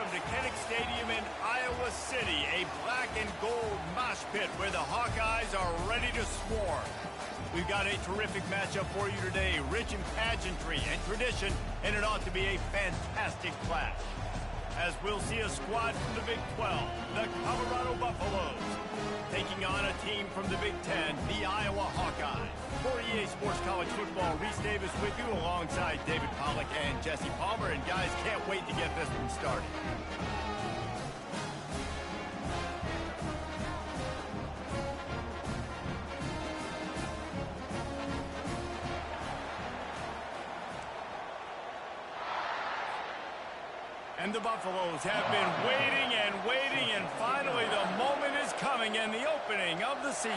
welcome to Kinnick Stadium in Iowa City, a black and gold mosh pit where the Hawkeyes are ready to swarm. We've got a terrific matchup for you today, rich in pageantry and tradition, and it ought to be a fantastic clash. As we'll see a squad from the Big 12, the Colorado Buffaloes, taking on a team from the Big 10, the Iowa Hawkeyes. For EA Sports College Football, Reese Davis with you alongside David Pollack and Jesse Palmer. And guys, can't wait to get this one started. And the Buffaloes have been waiting, and finally the moment is coming and the opening of the season.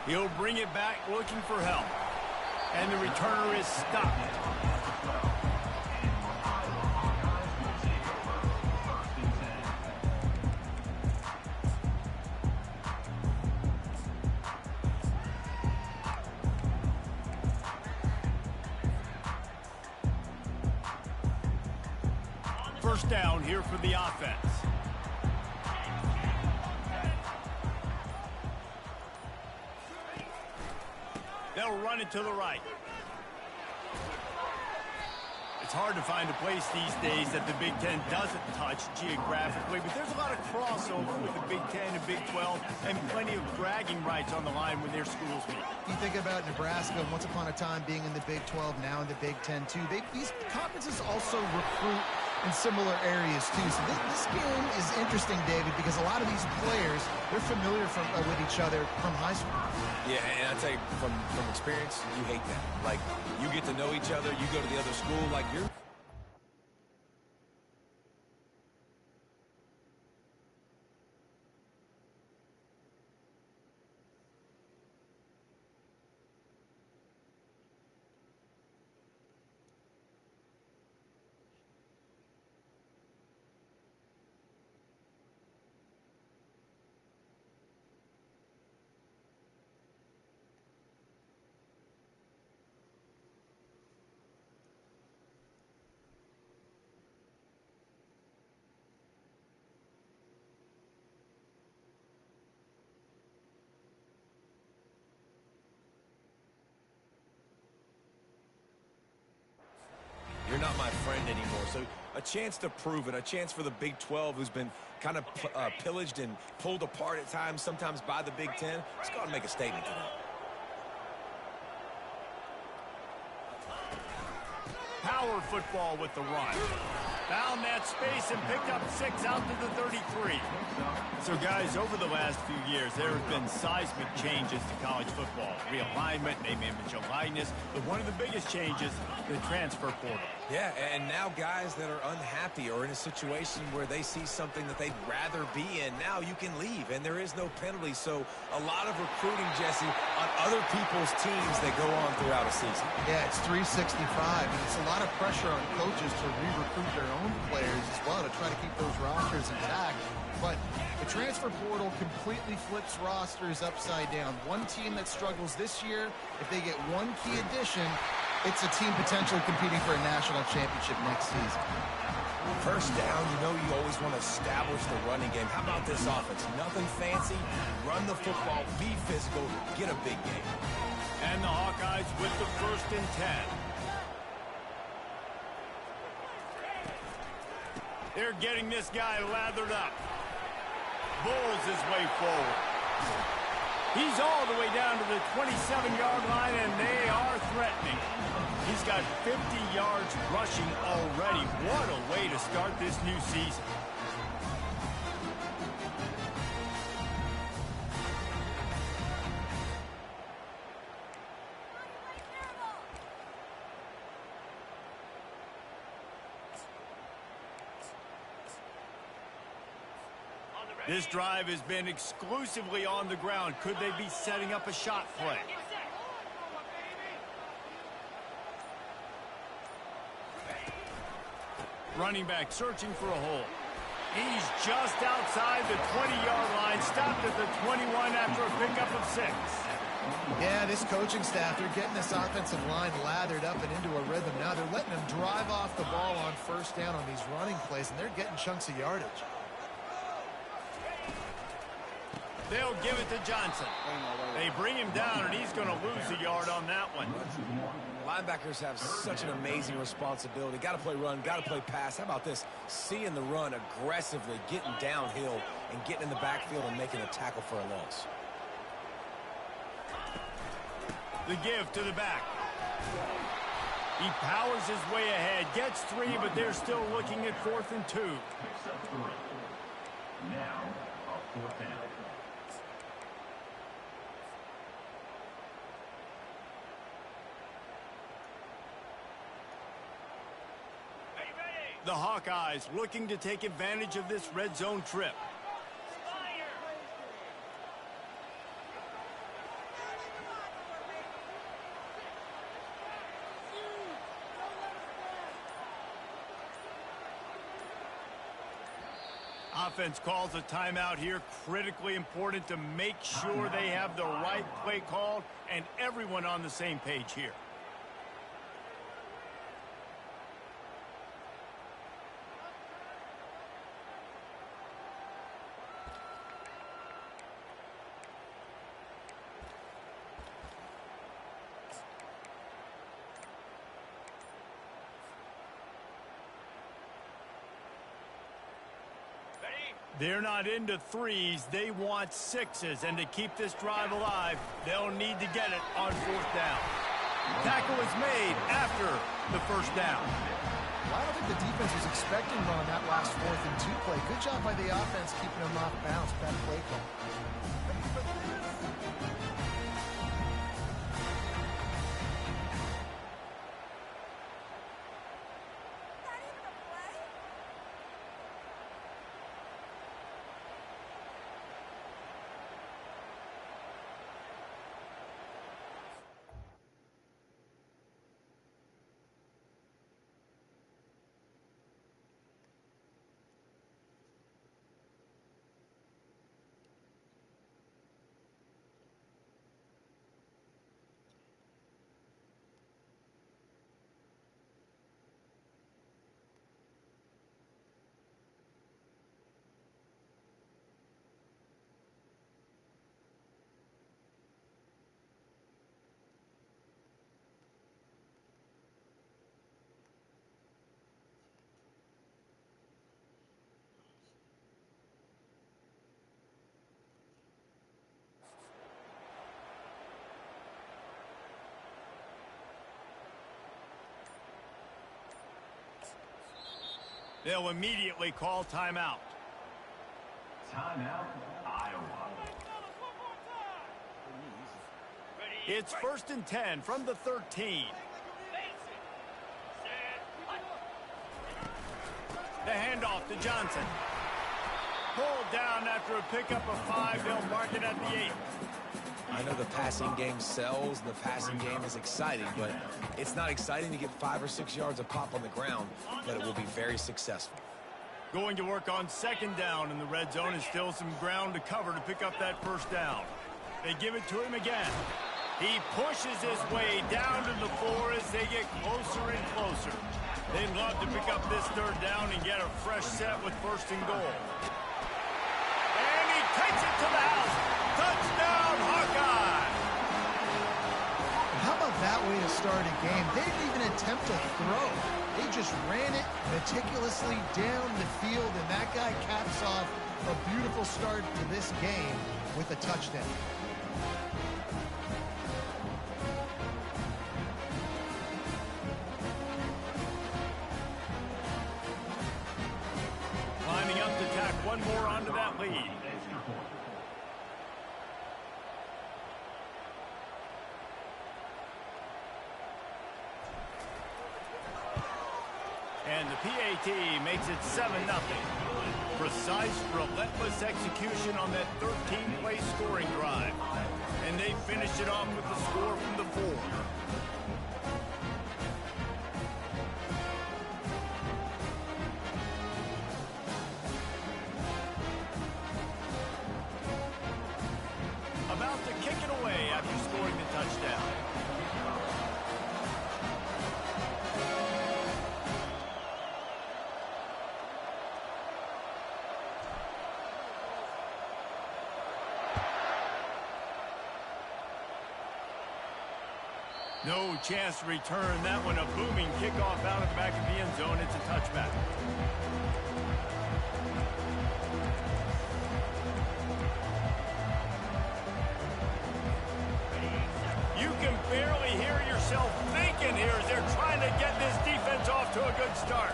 He'll bring it back looking for help. And the returner is stopped. First down here for the offense. They'll run it to the right. It's hard to find a place these days that the Big Ten doesn't touch geographically, but there's a lot of crossover with the Big Ten and Big 12 and plenty of bragging rights on the line when their schools meet. You think about Nebraska, once upon a time being in the Big 12, now in the Big 10 too. These conferences also recruit in similar areas too. So this game is interesting, David, because a lot of these players, they're familiar with each other from high school. Yeah, and I tell you, from experience, you hate that. Like, you get to know each other, you go to the other school, like you're... You're not my friend anymore. So a chance to prove it, a chance for the Big 12, who's been kind of pillaged and pulled apart at times, sometimes by the Big 10. Let's go out and make a statement today. Power football with the run. Found that space and picked up 6 out to the 33. So, guys, over the last few years, there have been seismic changes to college football. Realignment, name, image, and likeness. But one of the biggest changes, the transfer portal. Yeah, and now guys that are unhappy or in a situation where they see something that they'd rather be in, now you can leave, and there is no penalty. So a lot of recruiting, Jesse, on other people's teams that go on throughout a season. Yeah, it's 365, and it's a lot of pressure on coaches to re-recruit their own players as well to try to keep those rosters intact. But the transfer portal completely flips rosters upside down. One team that struggles this year, if they get one key addition, it's a team potentially competing for a national championship next season. First down, you know you always want to establish the running game. How about this offense? Nothing fancy. Run the football, be physical, get a big game. And the Hawkeyes with the 1st and 10. They're getting this guy lathered up. Bulls his way forward. He's all the way down to the 27-yard line, and they are threatening. He's got 50 yards rushing already. What a way to start this new season. This drive has been exclusively on the ground. Could they be setting up a shot play? Running back searching for a hole. He's just outside the 20-yard line. Stopped at the 21 after a pickup of 6. Yeah, this coaching staff, they're getting this offensive line lathered up and into a rhythm. Now they're letting them drive off the ball on first down on these running plays, and they're getting chunks of yardage. They'll give it to Johnson. They bring him down, and he's going to lose a yard on that one. Linebackers have such an amazing responsibility. Got to play run, got to play pass. How about this? Seeing the run aggressively, getting downhill, and getting in the backfield and making a tackle for a loss. The give to the back. He powers his way ahead, gets 3, but they're still looking at 4th and 2. Now, a 4th down. The Hawkeyes looking to take advantage of this red zone trip. Offense calls a timeout here. Critically important to make sure they have the right play called and everyone on the same page here. They're not into 3s. They want 6s. And to keep this drive alive, they'll need to get it on 4th down. Tackle is made after the first down. Well, I don't think the defense was expecting one on that last 4th and 2 play. Good job by the offense keeping them off bounds. Bad play call. They'll immediately call timeout. Timeout, Iowa. It's 1st and 10 from the 13. The handoff to Johnson. Pulled down after a pickup of 5. They'll mark it at the 8. I know the passing game sells, and the passing game is exciting, but it's not exciting to get 5 or 6 yards of pop on the ground, but it will be very successful. Going to work on 2nd down in the red zone, and still some ground to cover to pick up that 1st down. They give it to him again. He pushes his way down to the 4 as they get closer and closer. They'd love to pick up this 3rd down and get a fresh set with 1st and goal. And he takes it to the house. Touchdown, Hawkeye! How about that way to start a game? They didn't even attempt to throw. They just ran it meticulously down the field, and that guy caps off a beautiful start to this game with a touchdown. Climbing up to tack one more onto that lead. And the PAT makes it 7-0. Precise, relentless execution on that 13-play scoring drive. And they finish it off with the score from the 4. About to kick it away after scoring No chance to return that one. A booming kickoff out of the back of the end zone. It's a touchback. You can barely hear yourself thinking here as they're trying to get this defense off to a good start.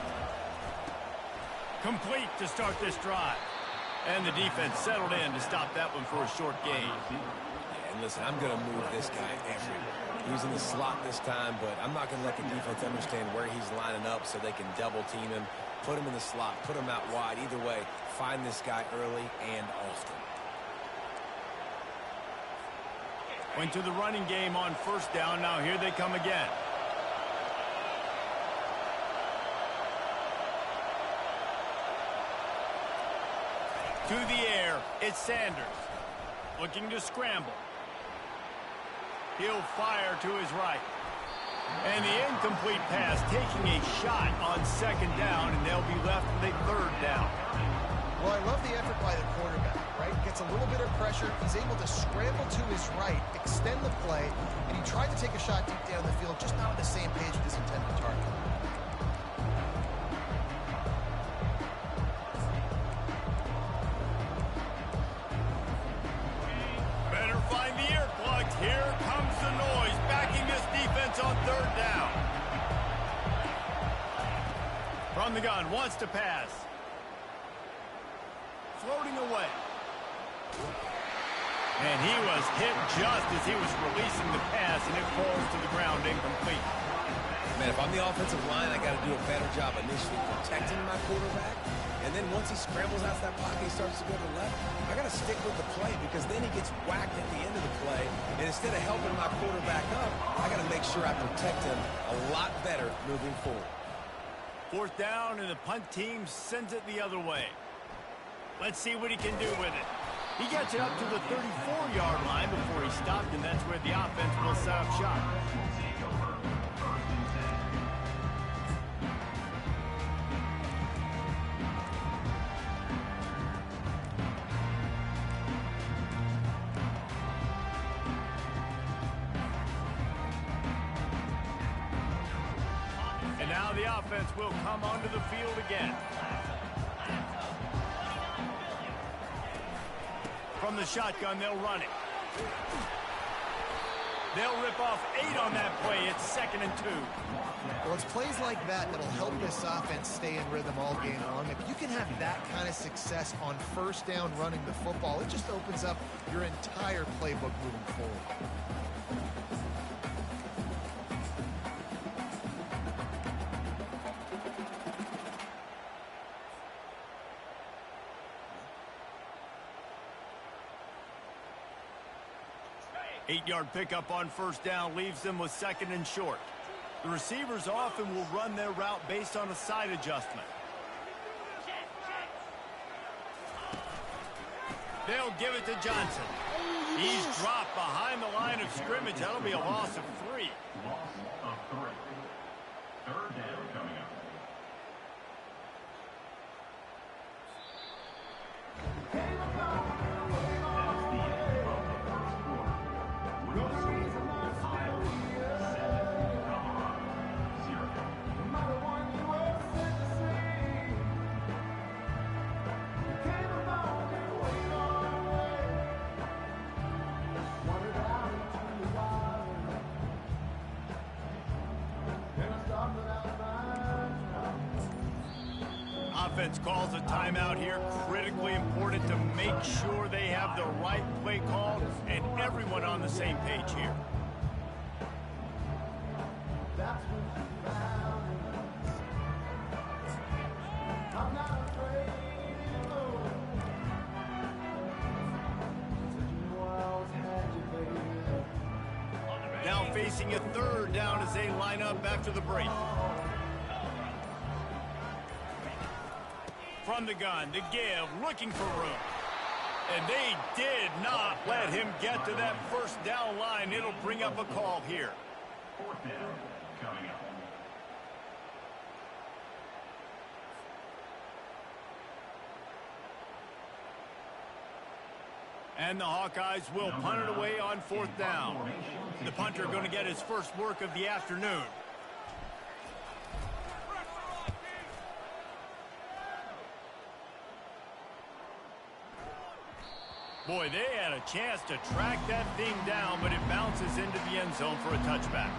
Complete to start this drive. And the defense settled in to stop that one for a short gain. Yeah, and listen, I'm going to move this guy everywhere. He's in the slot this time, but I'm not going to let the defense understand where he's lining up so they can double team him, put him in the slot, put him out wide. Either way, find this guy early and often. Went to the running game on first down. Now here they come again. To the air, it's Sanders. Looking to scramble. He'll fire to his right. And the incomplete pass taking a shot on second down, and they'll be left with a third down. Well, I love the effort by the quarterback, right? Gets a little bit of pressure. He's able to scramble to his right, extend the play, and he tried to take a shot deep down the field, just not on the same page with his intended target. Better find the earplugs. Here comes the noise, backing this defense on third down. From the gun, wants to pass. Floating away. And he was hit just as he was releasing the pass, and it falls to the ground incomplete. Man, if I'm the offensive line, I got to do a better job initially protecting my quarterback. And then once he scrambles out of that pocket, he starts to go to the left. I got to stick with the play because then he gets whacked at the end of the play. And instead of helping my quarterback up, I got to make sure I protect him a lot better moving forward. Fourth down, and the punt team sends it the other way. Let's see what he can do with it. He gets it up to the 34-yard line before he stopped, and that's where the offense will set up shop. And now the offense will come onto the field again. From the shotgun, they'll run it. They'll rip off 8 on that play. It's 2nd and 2. Well, it's plays like that that'll help this offense stay in rhythm all game long. If you can have that kind of success on first down running the football, it just opens up your entire playbook moving forward. Eight-yard pickup on first down leaves them with 2nd and short. The receivers often will run their route based on a side adjustment. They'll give it to Johnson. He's dropped behind the line of scrimmage. That'll be a loss of 3. Loss of 3. Third down coming up. That's the end of the first quarter. With the score, Iowa 7, Colorado 0. Offense calls a timeout here. Critically important to make sure they have the right play called and everyone on the same page here. Now facing a third down as they line up after the break. From the gun to give, looking for room. And they did not let him get to that first down line. It'll bring up a call here. Fourth down coming up. And the Hawkeyes will punt it away on 4th down. The punter going to get his first work of the afternoon. Boy, they had a chance to track that thing down, but it bounces into the end zone for a touchback.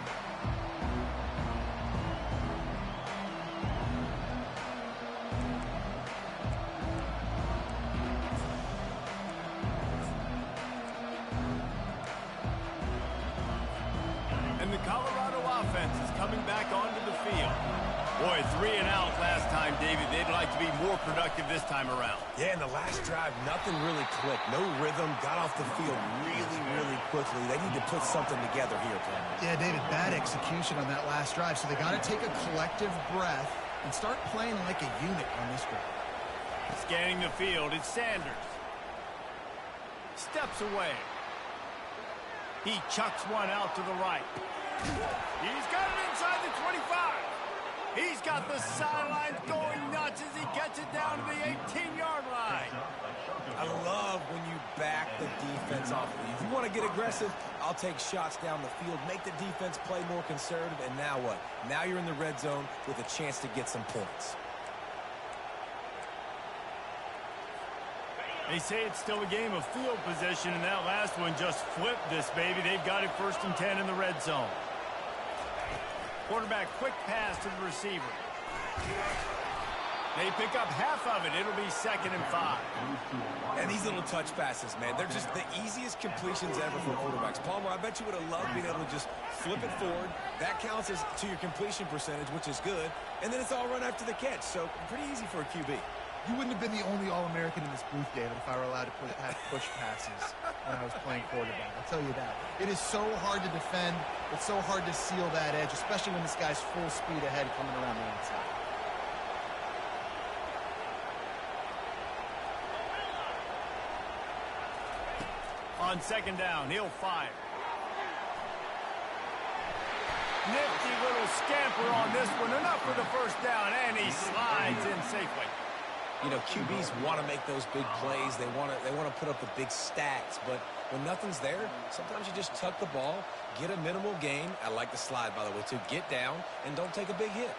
And the Colorado offense is coming back onto the field. Boy, 3 and out last time, David. They'd like to be more productive this time around. Yeah, in the last drive, nothing really clicked. No rhythm, got off the field really quickly. They need to put something together here, Ken. Yeah, David, bad execution on that last drive, so they got to take a collective breath and start playing like a unit on this drive. Scanning the field, it's Sanders. Steps away. He chucks one out to the right. He's got it inside the 25. He's got the sidelines going nuts as he gets it down to the 18-yard line. I love when you back the defense off. If you want to get aggressive, I'll take shots down the field, make the defense play more conservative, and now what? Now you're in the red zone with a chance to get some points. They say it's still a game of field position, and that last one just flipped this baby. They've got it 1st and 10 in the red zone. Quarterback, quick pass to the receiver. They pick up half of it. It'll be 2nd and 5. And these little touch passes, man, they're just the easiest completions ever for quarterbacks. Palmer, I bet you would have loved being able to just flip it forward. That counts as to your completion percentage, which is good. And then it's all run after the catch. So pretty easy for a QB. You wouldn't have been the only All-American in this booth, David, if I were allowed to have push passes when I was playing quarterback. I'll tell you that. It is so hard to defend. It's so hard to seal that edge, especially when this guy's full speed ahead coming around the inside. On 2nd down, he'll fire. Nifty little scamper on this one. Enough for the 1st down, and he slides in safely. You know, QBs want to make those big plays. They want to put up the big stats. But when nothing's there, sometimes you just tuck the ball, get a minimal gain. I like the slide, by the way, too. Get down and don't take a big hit.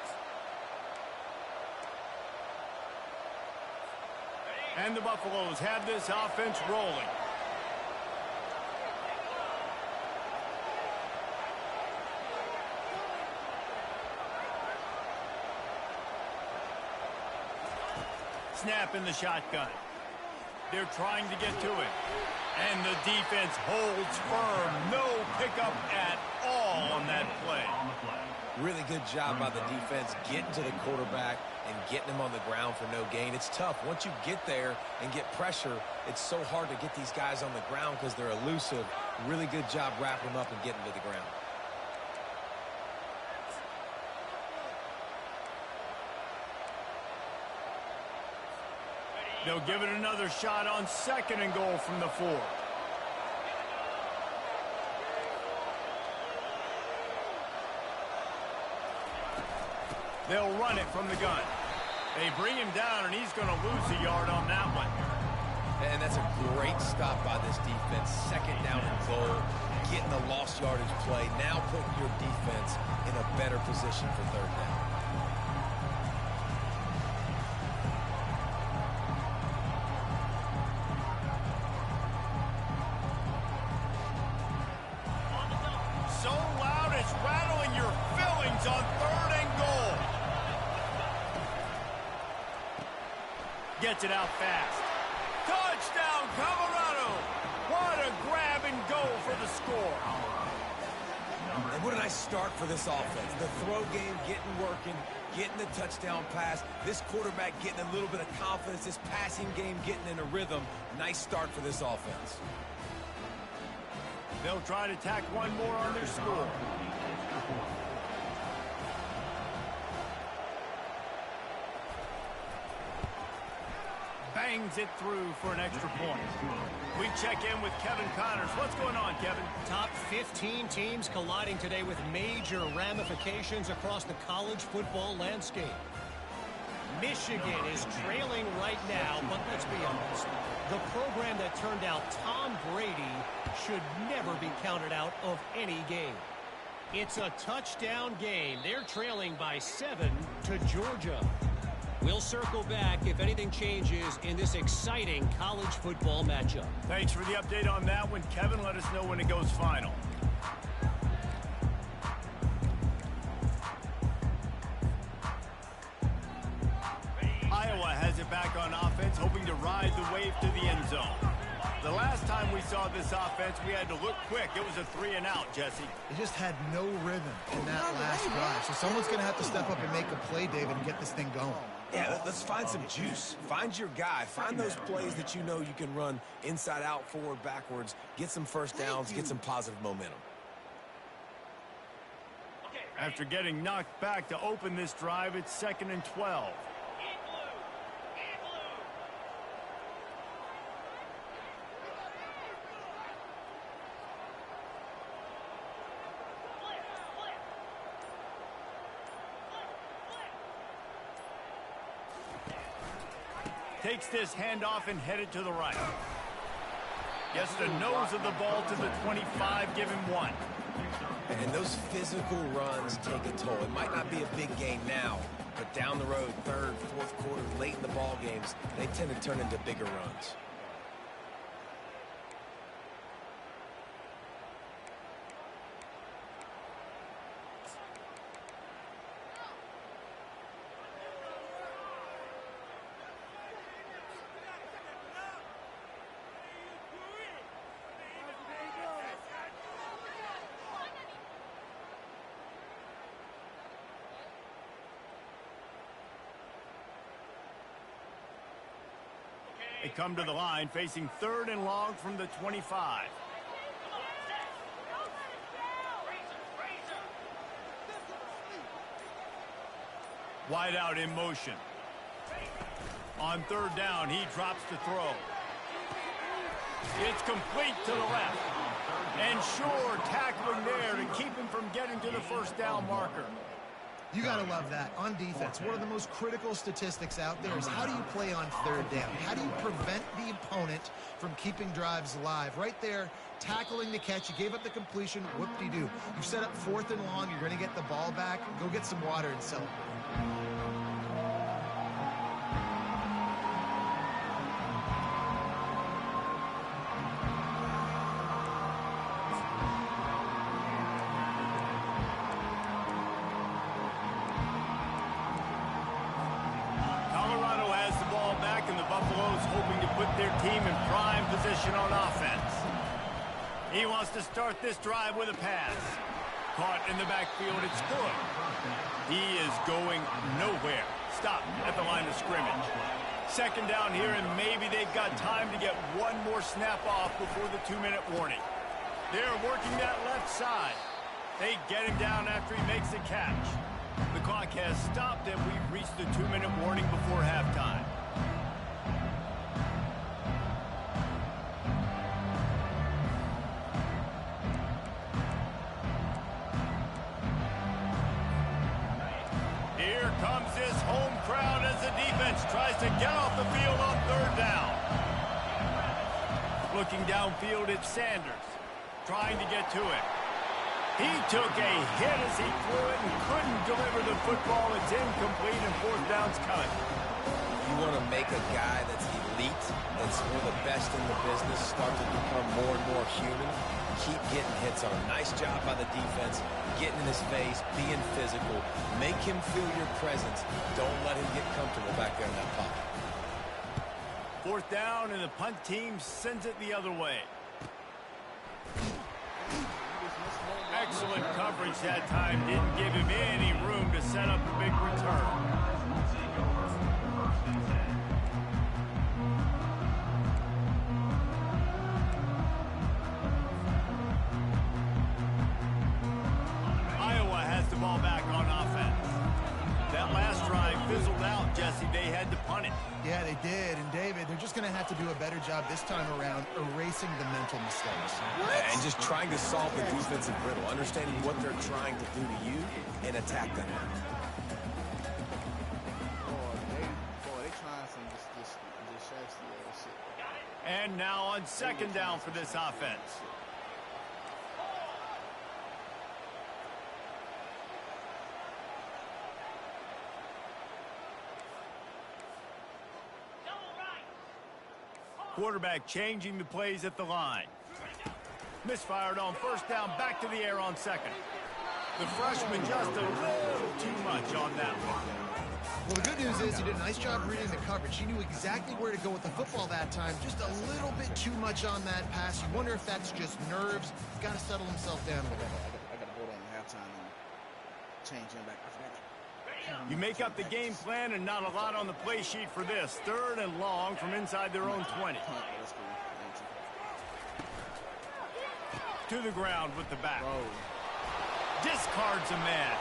And the Buffaloes have this offense rolling. Snap in the shotgun. They're trying to get to it. And the defense holds firm. No pickup at all on that play. Really good job by the defense getting to the quarterback and getting him on the ground for no gain. It's tough. Once you get there and get pressure, it's so hard to get these guys on the ground because they're elusive. Really good job wrapping them up and getting to the ground. They'll give it another shot on 2nd and goal from the 4. They'll run it from the gun. They bring him down, and he's going to lose a yard on that one. And that's a great stop by this defense. 2nd down and goal, getting the lost yardage play. Now putting your defense in a better position for 3rd down. So loud it's rattling your fillings on 3rd and goal. Gets it out fast. Touchdown, Colorado! What a grab and go for the score. And what a nice start for this offense. The throw game getting working, getting the touchdown pass. This quarterback getting a little bit of confidence. This passing game getting in a rhythm. Nice start for this offense. They'll try to tack one more on their score. Bangs it through for an extra point. We check in with Kevin Connors. What's going on, Kevin? Top 15 teams colliding today with major ramifications across the college football landscape. Michigan is trailing right now, but let's be honest. The program that turned out Tom Brady should never be counted out of any game. It's a touchdown game. They're trailing by 7 to Georgia. We'll circle back if anything changes in this exciting college football matchup. Thanks for the update on that one, Kevin. Let us know when it goes final. Iowa has it back on offense, hoping to ride the wave to the end zone. The last time we saw this offense, we had to look quick. It was a 3-and-out, Jesse. They just had no rhythm in that last drive. So someone's going to have to step up and make a play, David, and get this thing going. Yeah, let's find some juice. Find your guy. Find those plays that you know you can run inside out, forward, backwards. Get some first downs, get some positive momentum. After getting knocked back to open this drive, it's 2nd and 12. Takes this handoff and headed to the right. Gets the nose of the ball to the 25, give him 1. And those physical runs take a toll. It might not be a big gain now, but down the road, 3rd, 4th quarter, late in the ball games, they tend to turn into bigger runs. They come to the line facing 3rd and long from the 25. Wide out in motion. On 3rd down, he drops the throw. It's complete to the left. And sure, tackling there to keep him from getting to the 1st down marker. You got to love that. On defense, one of the most critical statistics out there is how do you play on 3rd down? How do you prevent the opponent from keeping drives alive? Right there, tackling the catch. You gave up the completion. Whoop-de-doo. You set up 4th and long. You're going to get the ball back. Go get some water and celebrate. Hoping to put their team in prime position on offense. He wants to start this drive with a pass. Caught in the backfield, it's good. He is going nowhere. Stop at the line of scrimmage. 2nd down here, and maybe they've got time to get one more snap off before the 2-minute warning. They're working that left side. They get him down after he makes the catch. The clock has stopped, and we've reached the 2-minute warning before halftime. Here comes his home crowd as the defense tries to get off the field on 3rd down. Looking downfield, it's Sanders trying to get to it. He took a hit as he threw it and couldn't deliver the football. It's incomplete and 4th down's coming. You want to make a guy that's elite, that's one of the best in the business, start to become more and more human. Keep getting hits on him. Nice job by the defense, getting in his face, being physical. Make him feel your presence. Don't let him get comfortable back there in that pocket. 4th down, and the punt team sends it the other way. Excellent coverage that time. Didn't give him any room to set up a big return. Ball back on offense. That last drive fizzled out, Jesse. They had to punt it. Yeah, they did. And, David, they're just going to have to do a better job this time around erasing the mental mistakes. And just trying to solve the defensive riddle, understanding what they're trying to do to you and attack them. Boy, they trying some just shit. And now on second down for this offense. Quarterback changing the plays at the line. Misfired on first down, back to the air on second. The freshman just a little too much on that one. Well, the good news is he did a nice job reading the coverage. He knew exactly where to go with the football that time. Just a little bit too much on that pass. You wonder if that's just nerves. He's got to settle himself down a little bit. I got to hold on halftime and change him back. You make up the game plan and not a lot on the play sheet for this. Third and long from inside their own 20. To the ground with the back. Discards a man.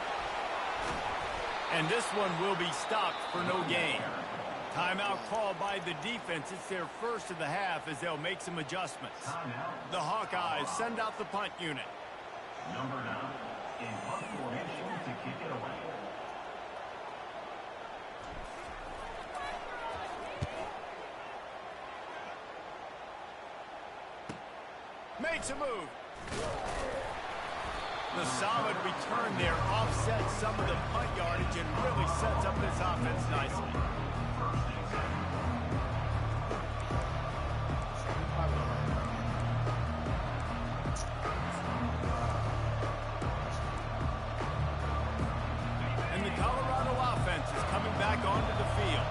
And this one will be stopped for no gain. Timeout called by the defense. It's their first of the half as they'll make some adjustments. The Hawkeyes send out the punt unit. Number 9 in punt formation to kick it away. Makes a move. The solid return there offsets some of the punt yardage and really sets up this offense nicely. And the Colorado offense is coming back onto the field.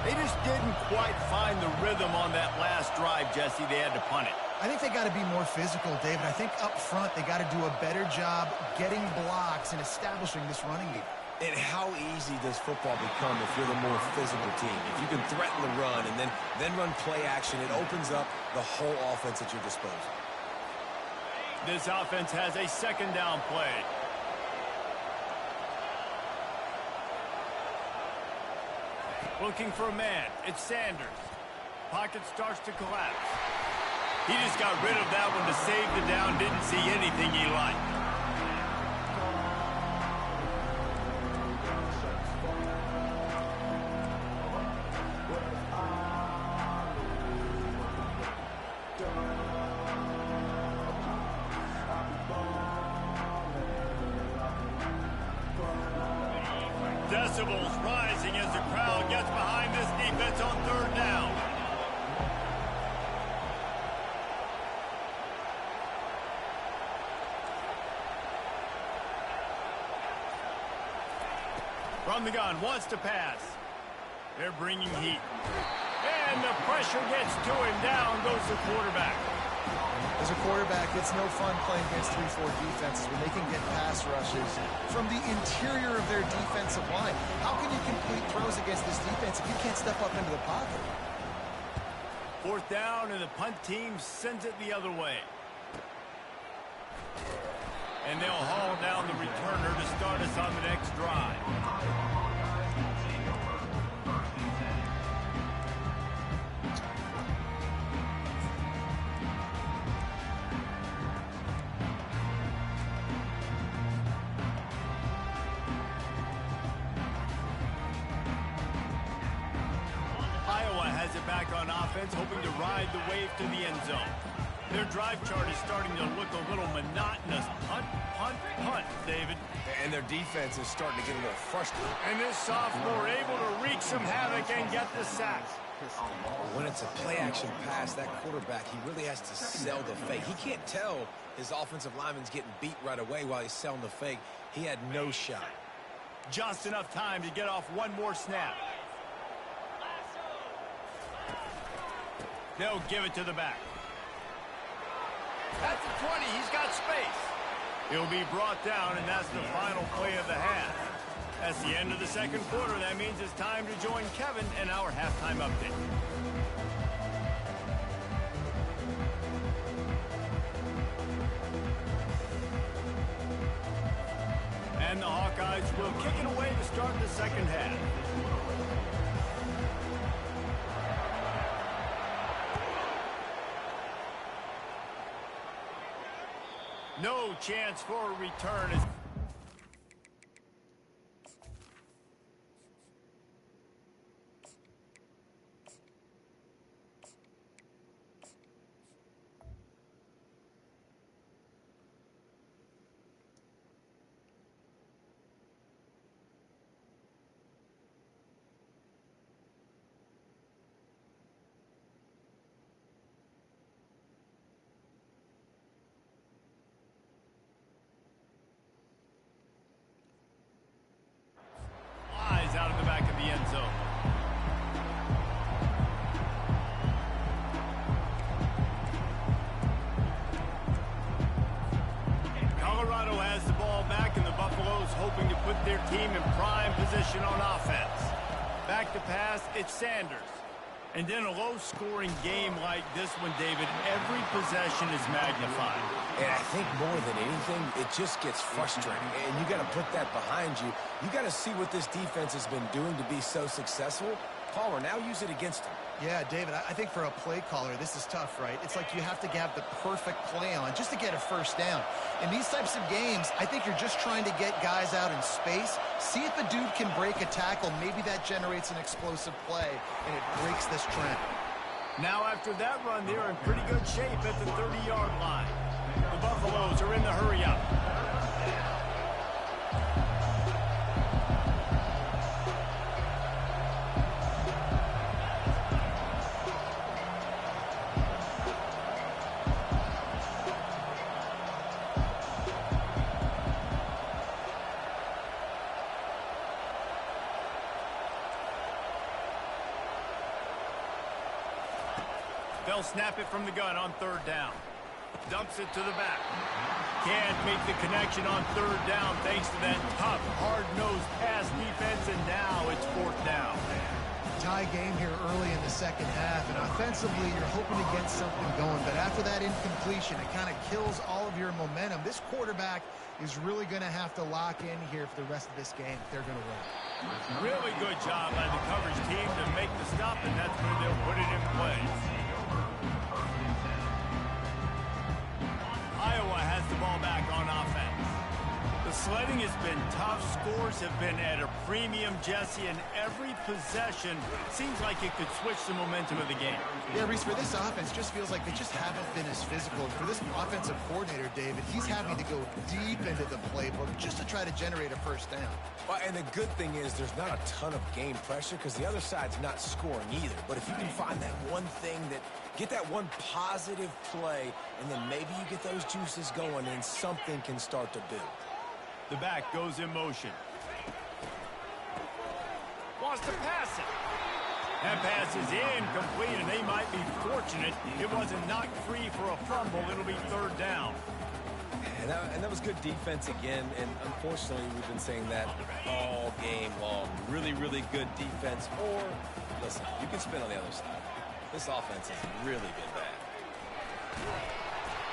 They just didn't quite find the rhythm on that last drive, Jesse. They had to punt it. I think they got to be more physical, David. I think up front they got to do a better job getting blocks and establishing this running game. And how easy does football become if you're the more physical team? If you can threaten the run and then run play action, it opens up the whole offense at your disposal. This offense has a second down play. Looking for a man. It's Sanders. Pocket starts to collapse. He just got rid of that one to save the down. Didn't see anything he liked. Decibels rising as the crowd gets behind this defense on third down. From the gun, wants to pass. They're bringing heat. And the pressure gets to him. Down goes the quarterback. As a quarterback, it's no fun playing against 3-4 defenses when they can get pass rushes from the interior of their defensive line. How can you complete throws against this defense if you can't step up into the pocket? Fourth down, and the punt team sends it the other way. And they'll haul down the returner to start us on the next drive. Iowa has it back on offense, hoping to ride the wave to the end zone. Their drive chart is starting to look a little monotonous. Punt, punt, punt, David. And their defense is starting to get a little frustrated. And this sophomore able to wreak some havoc and get the sack. When it's a play-action pass, that quarterback, he really has to sell the fake. He can't tell his offensive lineman's getting beat right away while he's selling the fake. He had no shot. Just enough time to get off one more snap. They'll give it to the back. At the 20, he's got space. He'll be brought down, and that's the final play of the half. That's the end of the second quarter. That means it's time to join Kevin in our halftime update. And the Hawkeyes will kick it away to start the second half. No chance for a return. hoping to put their team in prime position on offense. Back to pass, it's Sanders. And in a low-scoring game like this one, David, every possession is magnified. And I think more than anything, it just gets frustrating. And you got to put that behind you. You got to see what this defense has been doing to be so successful. Palmer, now use it against him. Yeah, David, I think for a play caller, this is tough, right? It's like you have to have the perfect play on just to get a first down. In these types of games, I think you're just trying to get guys out in space, see if a dude can break a tackle. Maybe that generates an explosive play, and it breaks this trend. Now, after that run, they're in pretty good shape at the 30-yard line. The Buffaloes are in the hurry-up. They'll snap it from the gun on third down. Dumps it to the back. Can't make the connection on third down thanks to that tough, hard-nosed pass defense, and now it's fourth down. Tie game here early in the second half, and offensively, you're hoping to get something going. But after that incompletion, it kind of kills all of your momentum. This quarterback is really going to have to lock in here for the rest of this game if they're going to win. Really good job by the coverage team to make the stop, and that's where they'll put it in place. Iowa has the ball back on offense. The sledding has been tough. Scores have been at a premium, Jesse, and every possession seems like it could switch the momentum of the game. Yeah, Reese, for this offense, just feels like they just haven't been as physical. And for this offensive coordinator, David, he's having to go deep into the playbook just to try to generate a first down. Well, and the good thing is there's not a ton of game pressure because the other side's not scoring either. But if you can find that one thing that get that one positive play, and then maybe you get those juices going, and something can start to build. The back goes in motion. Wants to pass it. That pass is incomplete, and they might be fortunate it wasn't knocked free for a fumble. It'll be third down. And that was good defense again, and unfortunately we've been saying that all game long. Really, really good defense. Or, listen, you can spin on the other side. This offense has really been bad.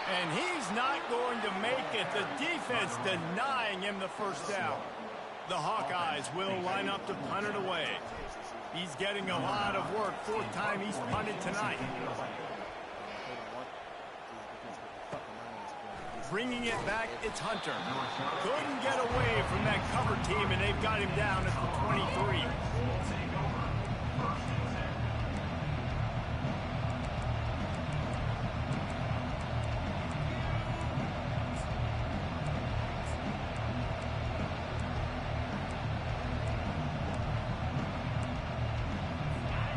And he's not going to make it. The defense denying him the first down. The Hawkeyes will line up to punt it away. He's getting a lot of work. Fourth time he's punted tonight. Bringing it back, it's Hunter. Couldn't get away from that cover team, and they've got him down at the 23.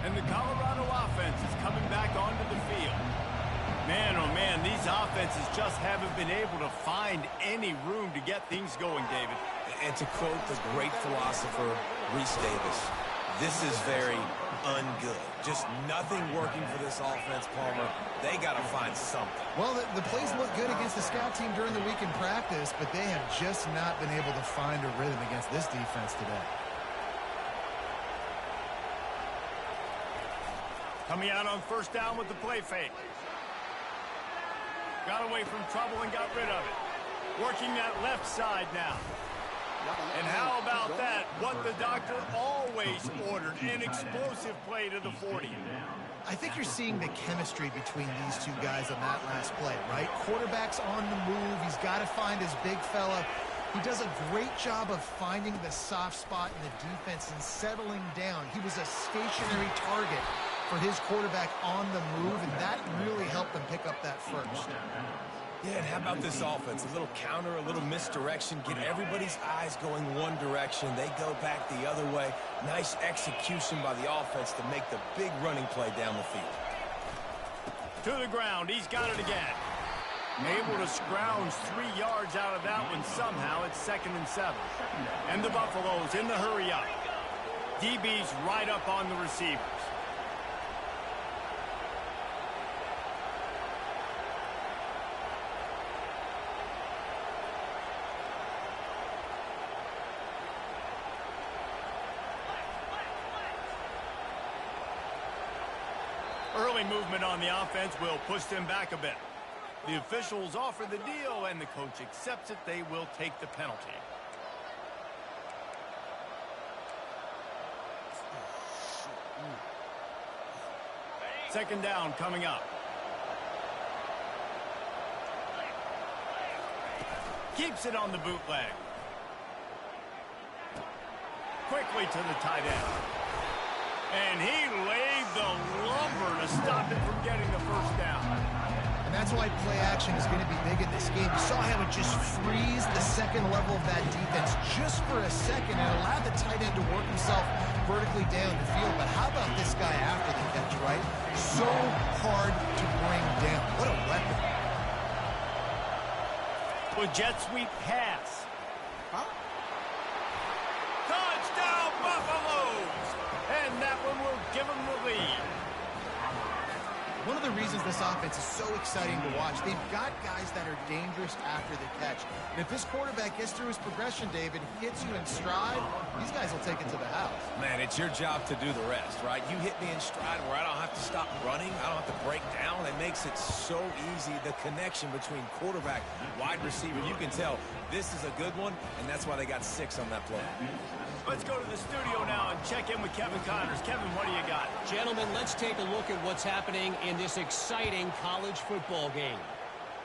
And the Colorado offense is coming back onto the field. Man, oh man, these offenses just haven't been able to find any room to get things going, David. And to quote the great philosopher, Reese Davis, this is very ungood. Just nothing working for this offense, Palmer. They got to find something. Well, the plays look good against the scout team during the week in practice, but they have just not been able to find a rhythm against this defense today. Coming out on first down with the play fake. Got away from trouble and got rid of it. Working that left side now. And how about that? What the doctor always ordered, an explosive play to the 40. I think you're seeing the chemistry between these two guys on that last play, right? Quarterback's on the move. He's got to find his big fella. He does a great job of finding the soft spot in the defense and settling down. He was a stationary target for his quarterback on the move, and that really helped them pick up that first. Yeah, and how about this offense? A little counter, a little misdirection, get everybody's eyes going one direction. They go back the other way. Nice execution by the offense to make the big running play down the field. To the ground, he's got it again. Able to scrounge 3 yards out of that one somehow. It's 2nd and 7. And the Buffaloes in the hurry-up. DB's right up on the receivers. Early movement on the offense will push them back a bit. The officials offer the deal, and the coach accepts it. They will take the penalty. Second down coming up. Keeps it on the bootleg. Quickly to the tight end. And he laid the lumber to stop it from getting the first down. And that's why play action is going to be big in this game. You saw how it just frees the second level of that defense just for a second and allowed the tight end to work himself vertically down the field. But how about this guy after the catch, right? So hard to bring down. What a weapon. With jet sweep pass. Huh? Touchdown Buffaloes! And that one will give them the lead. One of the reasons this offense is so exciting to watch, they've got guys that are dangerous after the catch. And if this quarterback gets through his progression, David, hits you in stride, these guys will take it to the house. Man, it's your job to do the rest, right? You hit me in stride where I don't have to stop running. I don't have to break down. It makes it so easy. The connection between quarterback, wide receiver, you can tell this is a good one, and that's why they got 6 on that play. Let's go to the studio now and check in with Kevin Connors. Kevin, what do you got? Gentlemen, let's take a look at what's happening in this exciting college football game.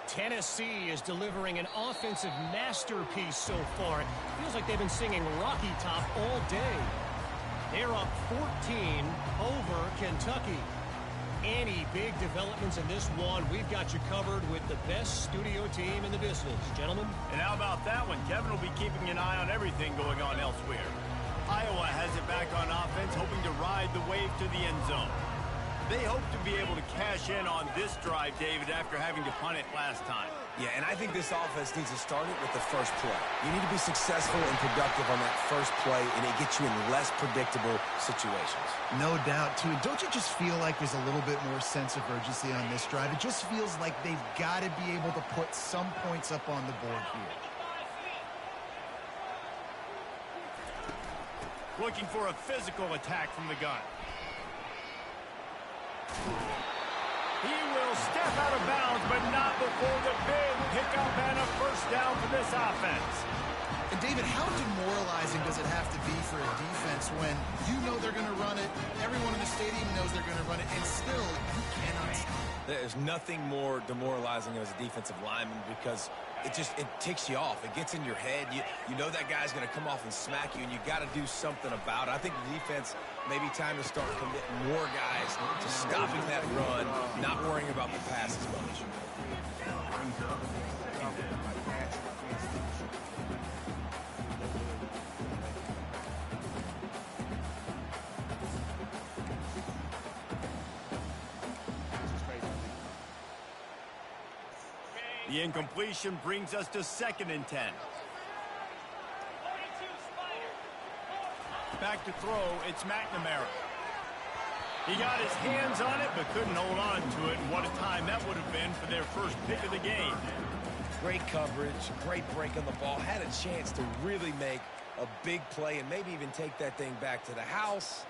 Tennessee is delivering an offensive masterpiece so far. It feels like they've been singing Rocky Top all day. They're up 14 over Kentucky. Any big developments in this one, we've got you covered with the best studio team in the business. Gentlemen? And how about that one? Kevin will be keeping an eye on everything going on elsewhere. Iowa has it back on offense, hoping to ride the wave to the end zone. They hope to be able to cash in on this drive, David, after having to punt it last time. Yeah, and I think this offense needs to start it with the first play. You need to be successful and productive on that first play, and it gets you in less predictable situations. No doubt, too. Don't you just feel like there's a little bit more sense of urgency on this drive? It just feels like they've got to be able to put some points up on the board here. Looking for a physical attack from the gun. He will step out of bounds, but not before the big pickup and a first down for this offense. And, David, how demoralizing does it have to be for a defense when you know they're going to run it, everyone in the stadium knows they're going to run it, and still you cannot stop? There's nothing more demoralizing as a defensive lineman because it ticks you off. It gets in your head. You know that guy's going to come off and smack you, and you got to do something about it. I think the defense maybe time to start committing more guys to stopping that run, not worrying about the pass as much. The incompletion brings us to 2nd and 10. Back to throw, it's McNamara. He got his hands on it, but couldn't hold on to it. And what a time that would have been for their first pick of the game. Great coverage, great break on the ball. Had a chance to really make a big play and maybe even take that thing back to the house.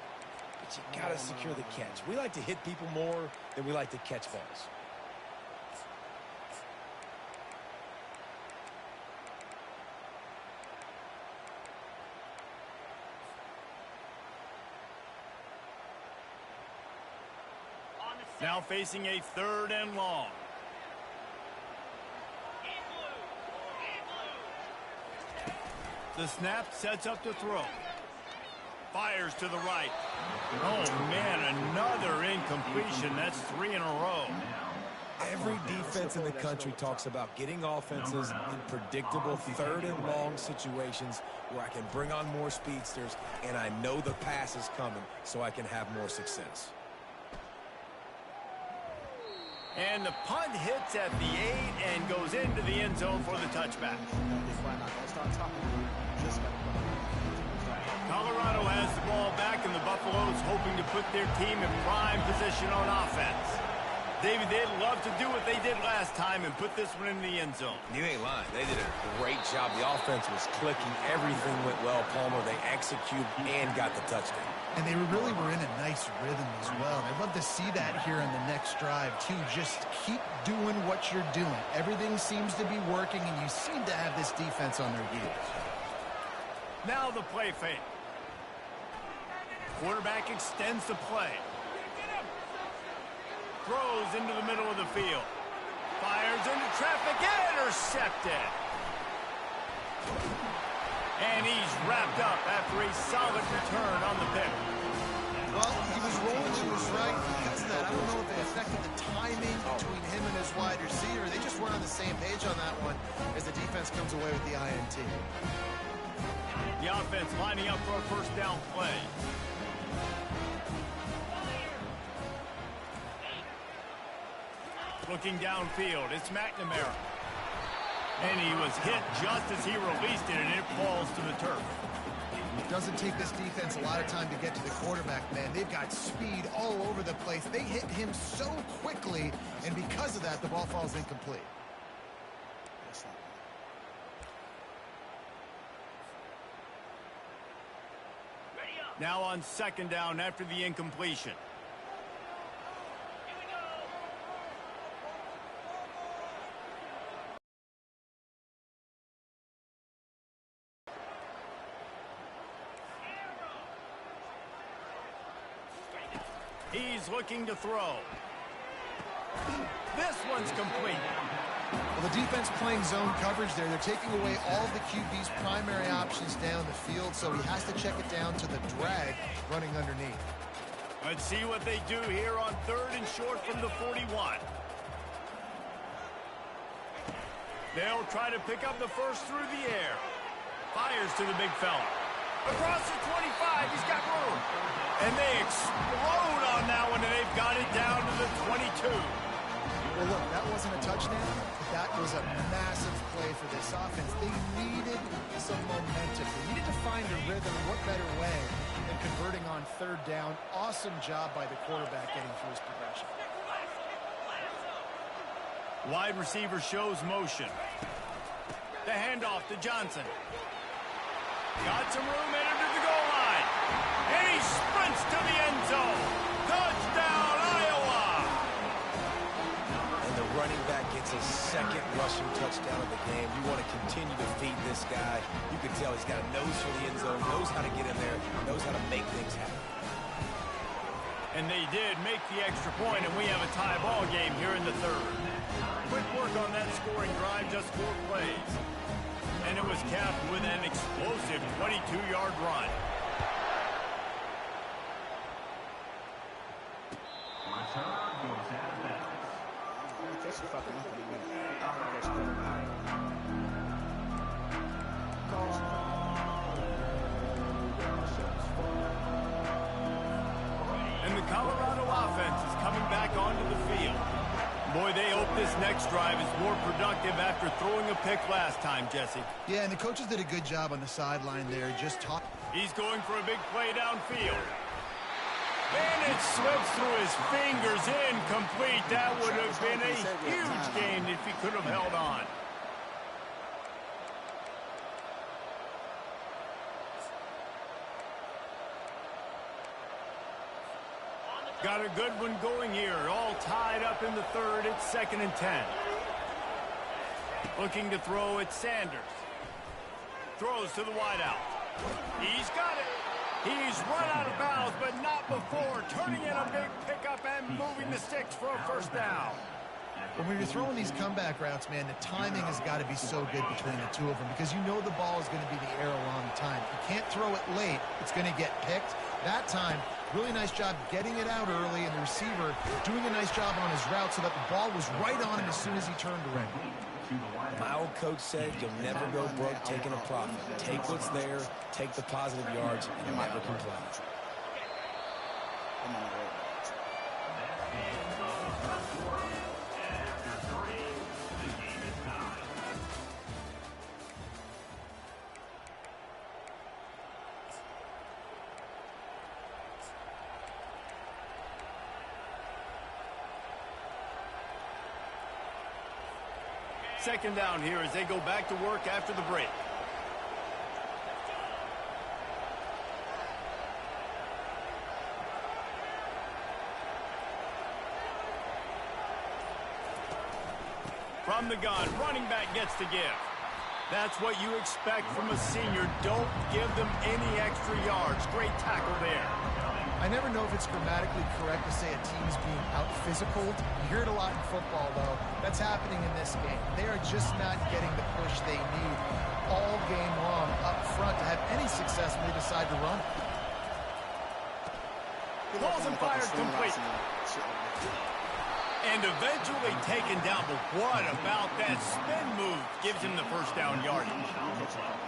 But you got to secure the catch. We like to hit people more than we like to catch balls. Now facing a 3rd and long. The snap sets up to throw. Fires to the right. Oh, man, another incompletion. That's 3 in a row. Every defense in the country talks about getting offenses in predictable 3rd and long situations where I can bring on more speedsters and I know the pass is coming so I can have more success. And the punt hits at the 8 and goes into the end zone for the touchback. Colorado has the ball back, and the Buffaloes hoping to put their team in prime position on offense. David, they'd love to do what they did last time and put this one in the end zone. You ain't lying. They did a great job. The offense was clicking. Everything went well, Palmer. They executed and got the touchdown. And they really were in a nice rhythm as well. I'd love to see that here in the next drive, too. Just keep doing what you're doing. Everything seems to be working, and you seem to have this defense on their heels. Now the play fake. Quarterback extends the play. Throws into the middle of the field. Fires into traffic. Intercepted. And he's wrapped up after a solid return on the pick. Well, he was rolling to his right. Because of that, I don't know if it affected the timing between him and his wide receiver. They just weren't on the same page on that one as the defense comes away with the INT. The offense lining up for a first down play. Looking downfield, it's McNamara. And he was hit just as he released it, and it falls to the turf. It doesn't take this defense a lot of time to get to the quarterback, man. They've got speed all over the place. They hit him so quickly, and because of that, the ball falls incomplete. Now on second down after the incompletion. He's looking to throw. This one's complete. Well, the defense playing zone coverage there. They're taking away all the QB's primary options down the field, so he has to check it down to the drag running underneath. Let's see what they do here on third and short from the 41. They'll try to pick up the first through the air. Fires to the big fella. Across the 25, he's got room. And they explode on that one, and they've got it down to the 22. Well, look, that wasn't a touchdown, but that was a massive play for this offense. They needed some momentum. They needed to find a rhythm. What better way than converting on third down? Awesome job by the quarterback getting through his progression. Wide receiver shows motion. The handoff to Johnson. Got some room, headed to the goal line. And he sprints to the end zone. Touchdown, Iowa! And the running back gets his second rushing touchdown of the game. You want to continue to feed this guy. You can tell he's got a nose for the end zone, knows how to get in there, knows how to make things happen. And they did make the extra point, and we have a tie ball game here in the third. Quick work on that scoring drive, just 4 plays. And it was capped with an explosive 22-yard run. And the Colorado offense is coming back onto the field. Boy, they hope this next drive is more productive after throwing a pick last time, Jesse. Yeah, and the coaches did a good job on the sideline there. He's going for a big play downfield. And it slips through his fingers, incomplete. That would have been a huge gain if he could have held on. Got a good one going here. All tied up in the third. It's 2nd and 10. Looking to throw at Sanders. Throws to the wideout. He's got it. He's run out of bounds, but not before turning in a big pickup and moving the sticks for a first down. When you're throwing these comeback routes, man, the timing has got to be so good between the two of them because you know the ball is going to be the air a long time. You can't throw it late. It's going to get picked. That time, really nice job getting it out early, and the receiver doing a nice job on his route so that the ball was right on him as soon as he turned around. My old coach said you'll never go broke taking a profit. Take what's there, take the positive yards, and never complain. Second down here as they go back to work after the break. From the gun, running back gets to give. That's what you expect from a senior. Don't give them any extra yards. Great tackle there. I never know if it's grammatically correct to say a team's being out-physicaled. You hear it a lot in football, though. That's happening in this game. They are just not getting the push they need all game long up front to have any success when they decide to run. Balls and fires complete. And eventually taken down, but what about that spin move? Gives him the first down yardage.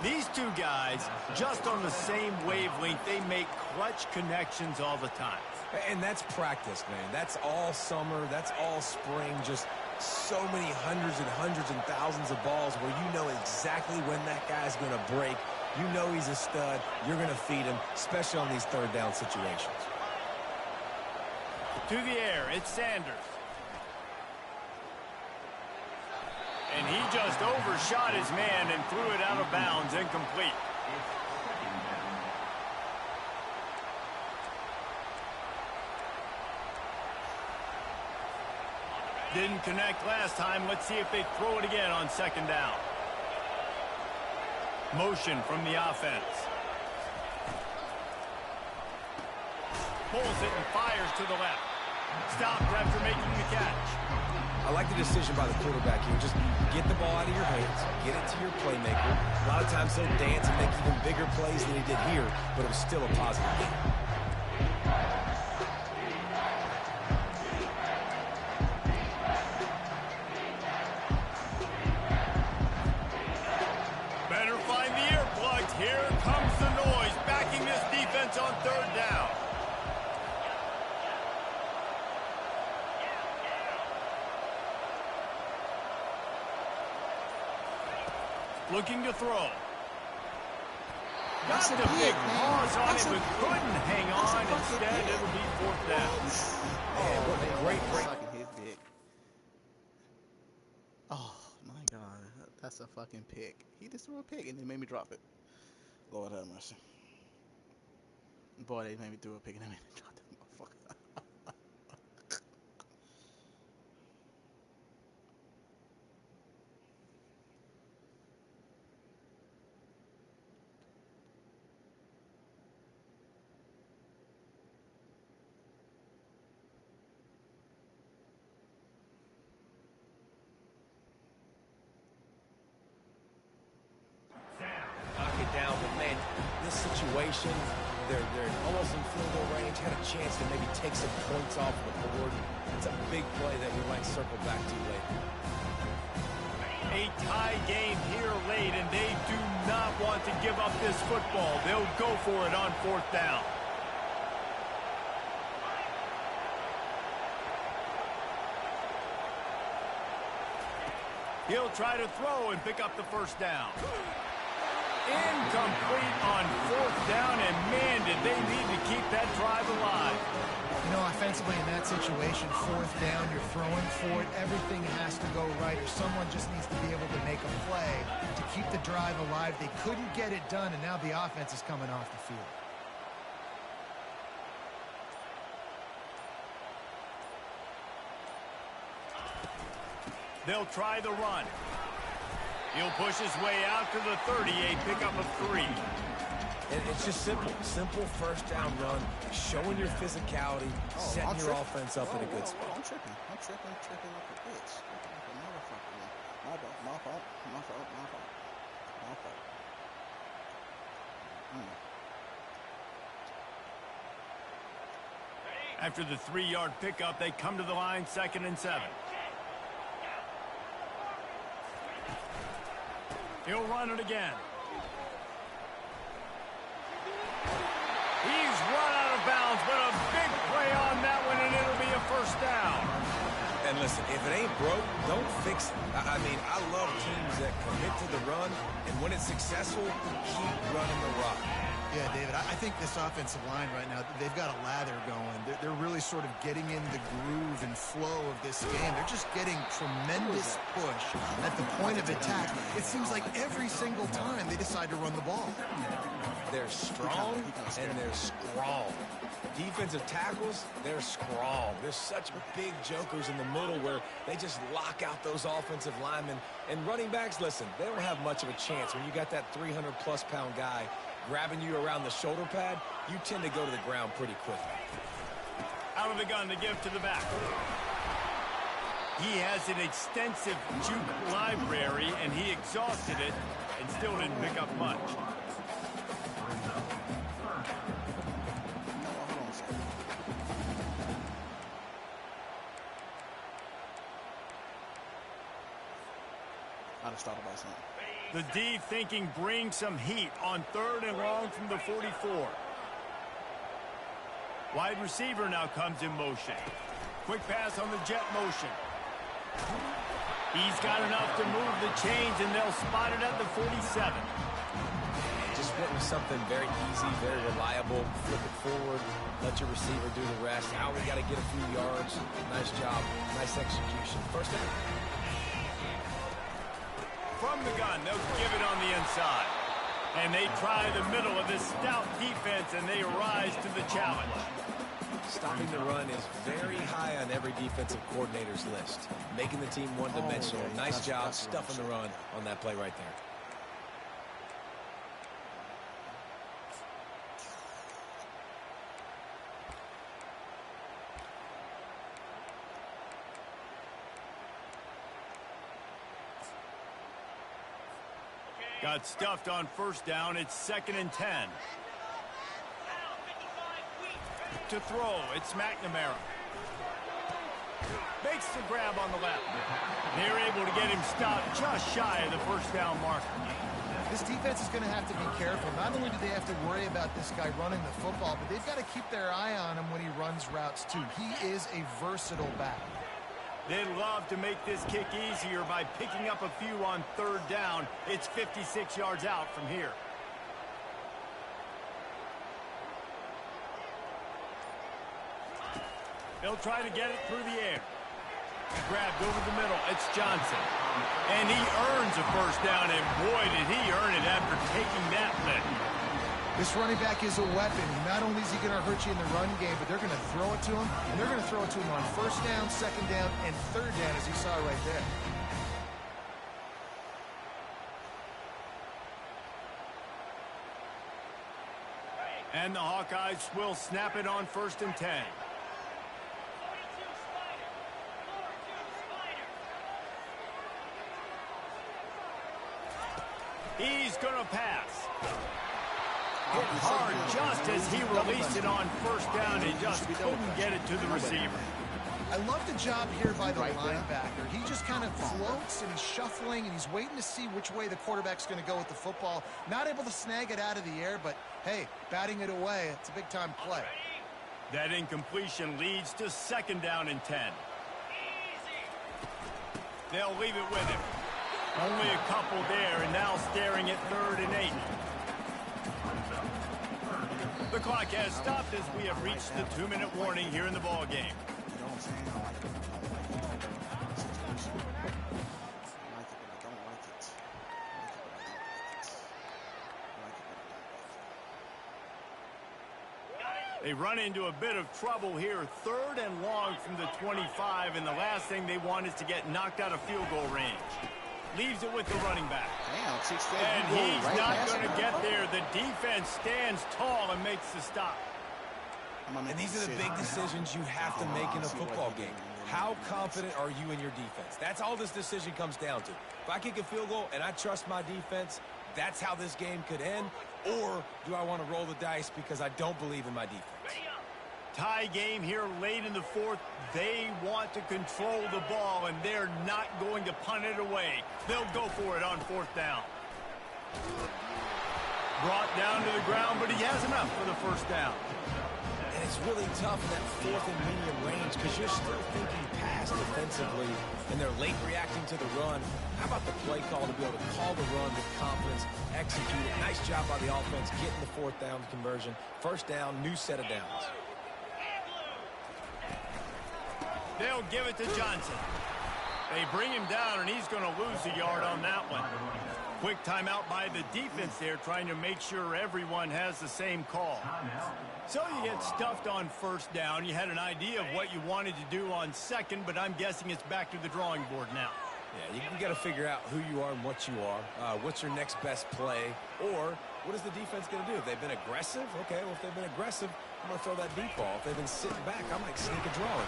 These two guys, just on the same wavelength, they make clutch connections all the time. And that's practice, man. That's all summer. That's all spring. Just so many hundreds and thousands of balls where you know exactly when that guy's going to break. You know he's a stud. You're going to feed him, especially on these third down situations. To the air, it's Sanders. And he just overshot his man and threw it out of bounds, incomplete. Didn't connect last time. Let's see if they throw it again on second down. Motion from the offense. Pulls it and fires to the left. Stopped after making the catch. I like the decision by the quarterback here. Just get the ball out of your hands, get it to your playmaker. A lot of times he'll dance and make even bigger plays than he did here, but it was still a positive game. Better find the earplugs. Here comes the noise, backing this defense on third down. Looking to throw. Got the big pause on it, but couldn't hang on. Instead, it'll be fourth down. Man, what a great break. Fucking hit pick. Oh, my God. That's a fucking pick. He just threw a pick and they made me drop it. Lord have mercy. Boy, they made me throw a pick and they made me drop that motherfucker. Knock it down, but man, this situation, they're almost in field goal range, had a chance to maybe take some points off the board. It's a big play that we might circle back to later. A tie game here late, and they do not want to give up this football. They'll go for it on fourth down. He'll try to throw and pick up the first down. Incomplete on fourth down, and man, did they need to keep that drive alive. You know, offensively in that situation, fourth down, you're throwing for it. Everything has to go right, or someone just needs to be able to make a play to keep the drive alive. They couldn't get it done, and now the offense is coming off the field. They'll try the run. He'll push his way out to the 30, a pickup of 3. It's just simple. Simple first down run, showing your physicality, setting your offense up in a good spot. I'm tripping like a bitch. Like a motherfucker. My fault. After the 3-yard pickup, they come to the line, 2nd and 7. He'll run it again. He's run out of bounds, but a big play on that one, and it'll be a first down. And listen, if it ain't broke, don't fix it. I mean, I love teams that commit to the run, and when it's successful, keep running the rock. Yeah, David, I think this offensive line right now, they've got a lather going. They're really sort of getting in the groove and flow of this game. They're just getting tremendous push at the point of attack. It seems like every single time they decide to run the ball. They're strong and they're strong. Defensive tackles, they're strong. There's such big jokers in the middle where they just lock out those offensive linemen. And running backs, listen, they don't have much of a chance. When you got that 300-plus pound guy grabbing you around the shoulder pad, you tend to go to the ground pretty quickly. Out of the gun to give to the back. He has an extensive juke library, and he exhausted it and still didn't pick up much. I just thought about something. The D thinking bring some heat on 3rd and long from the 44. Wide receiver now comes in motion. Quick pass on the jet motion. He's got enough to move the chains, and they'll spot it at the 47. Just went with something very easy, very reliable. Flip it forward, let your receiver do the rest. Now we got to get a few yards. Nice job, nice execution. First down. From the gun, they'll give it on the inside. And they try the middle of this stout defense, and they rise to the challenge. Stopping the run is very high on every defensive coordinator's list. Making the team one-dimensional. Nice job stuffing the run on that play right there. Got stuffed on first down. It's 2nd and 10. To throw, it's McNamara. Makes the grab on the left. They're able to get him stopped just shy of the first down marker. This defense is going to have to be careful. Not only do they have to worry about this guy running the football, but they've got to keep their eye on him when he runs routes too. He is a versatile back. They'd love to make this kick easier by picking up a few on 3rd down. It's 56 yards out from here. They'll try to get it through the air. Grabbed over the middle. It's Johnson. And he earns a first down, and boy, did he earn it after taking that lick. This running back is a weapon. Not only is he going to hurt you in the run game, but they're going to throw it to him, and they're going to throw it to him on 1st down, 2nd down, and 3rd down, as you saw right there. And the Hawkeyes will snap it on 1st and 10. He's going to pass. Hit hard just as he released it on 1st down. He just couldn't get it to the receiver. I love the job here by the linebacker. He just kind of floats, and he's shuffling, and he's waiting to see which way the quarterback's going to go with the football. Not able to snag it out of the air, but, hey, batting it away, it's a big-time play. That incompletion leads to 2nd down and 10. They'll leave it with him. Only a couple there, and now staring at 3rd and 8. The clock has stopped as we have reached the 2-minute warning here in the ball game. They run into a bit of trouble here. 3rd and long from the 25, and the last thing they want is to get knocked out of field goal range. Leaves it with the running back. And he's not going to get there. The defense stands tall and makes the stop. And these are the big decisions you have to make in a football game. How confident are you in your defense? That's all this decision comes down to. If I kick a field goal and I trust my defense, that's how this game could end. Or do I want to roll the dice because I don't believe in my defense? Tie game here late in the 4th. They want to control the ball, and they're not going to punt it away. They'll go for it on 4th down. Brought down to the ground, but he has enough for the 1st down. And it's really tough in that 4th and medium range because you're still thinking pass defensively, and they're late reacting to the run. How about the play call to be able to call the run with confidence, execute it? Nice job by the offense getting the 4th down conversion. 1st down, new set of downs. They'll give it to Johnson. They bring him down, and he's going to lose a yard on that one. Quick timeout by the defense there, trying to make sure everyone has the same call. So you get stuffed on first down. You had an idea of what you wanted to do on second, but I'm guessing it's back to the drawing board now. Yeah, you got to figure out who you are and what you are. What's your next best play? Or what is the defense going to do? If they've been aggressive, okay, well, if they've been aggressive, I'm going to throw that deep ball. If they've been sitting back, I might sneak a draw in.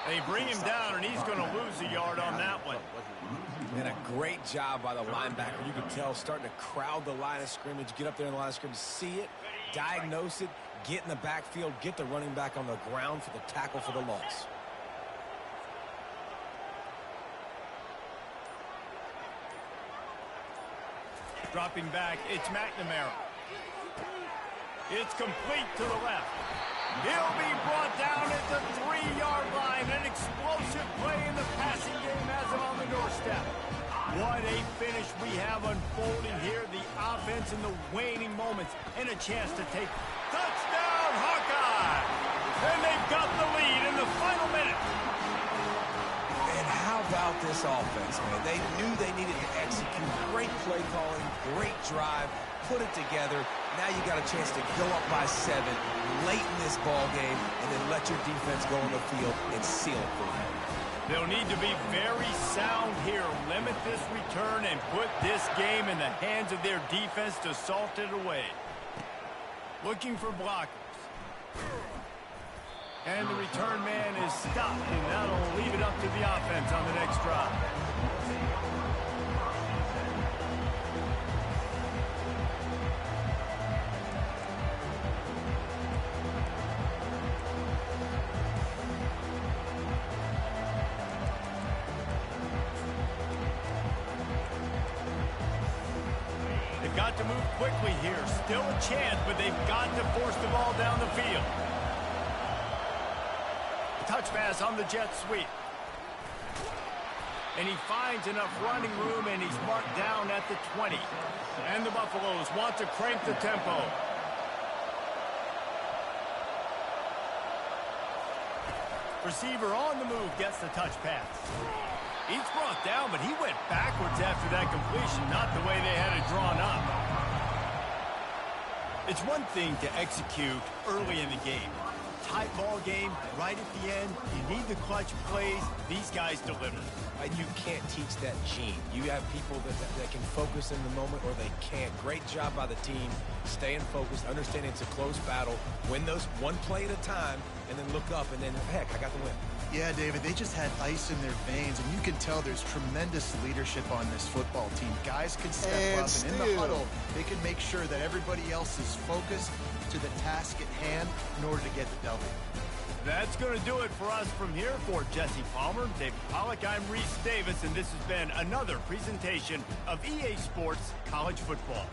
They bring him down, and he's going to lose a yard on that one. And a great job by the linebacker. You can tell starting to crowd the line of scrimmage, get up there in the line of scrimmage, see it, diagnose it, get in the backfield, get the running back on the ground for the tackle for the loss. Dropping back, it's McNamara. It's complete to the left. He'll be brought down at the 3-yard line. An explosive play in the passing game has him on the doorstep. What a finish we have unfolding here. The offense in the waning moments and a chance to take touchdown Hawkeye. And they've got the lead in the final minute. And how about this offense, man? They knew they needed to execute. Great play calling, great drive, put it together. Now you got a chance to go up by 7 late in this ball game and then let your defense go on the field and seal it for you. They'll need to be very sound here. Limit this return and put this game in the hands of their defense to salt it away. Looking for blockers. And the return man is stopped, and that'll leave it up to the offense on the next drive. They've got to move quickly here. Still a chance, but they've got to force the ball down the field. Touch pass on the jet sweep. And he finds enough running room, and he's marked down at the 20. And the Buffaloes want to crank the tempo. Receiver on the move gets the touch pass. He's brought down, but he went backwards after that completion, not the way they had it drawn up. It's one thing to execute early in the game. Tight ball game, right at the end. You need the clutch plays. These guys deliver. And you can't teach that gene. You have people that can focus in the moment or they can't. Great job by the team, staying focused, understanding it's a close battle, win those one play at a time, and then look up, and then, heck, I got the win. Yeah, David, they just had ice in their veins, and you can tell there's tremendous leadership on this football team. Guys can step up, and in the huddle, they can make sure that everybody else is focused to the task at hand in order to get the W. That's going to do it for us from here. For Jesse Palmer, David Pollack, I'm Reese Davis, and this has been another presentation of EA Sports College Football.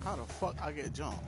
How the fuck I get jumped?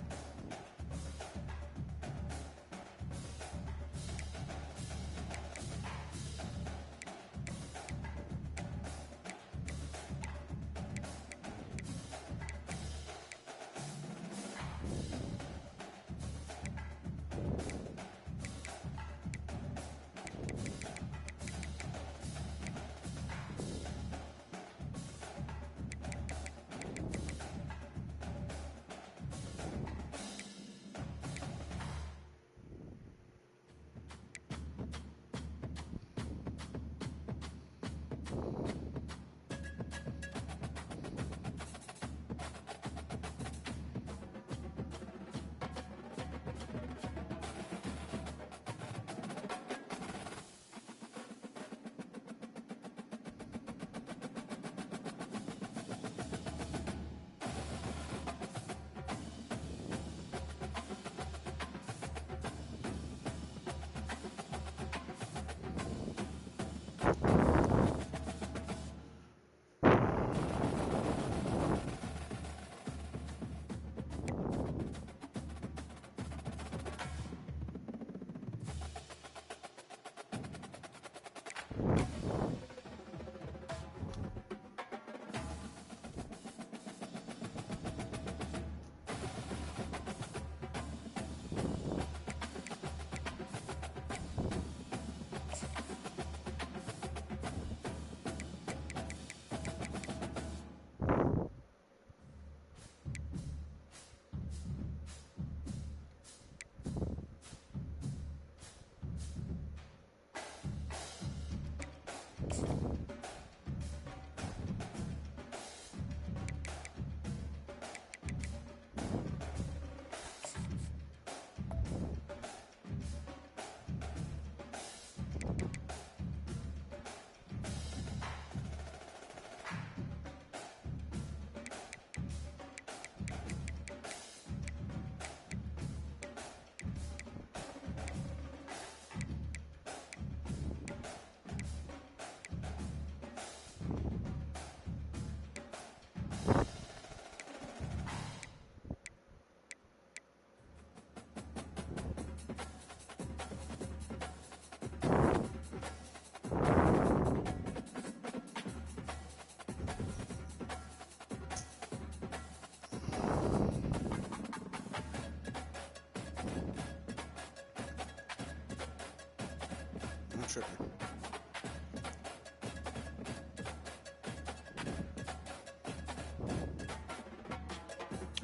I'm tripping.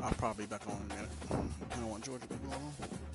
I'll probably be back on in a minute. I don't want Georgia to go on.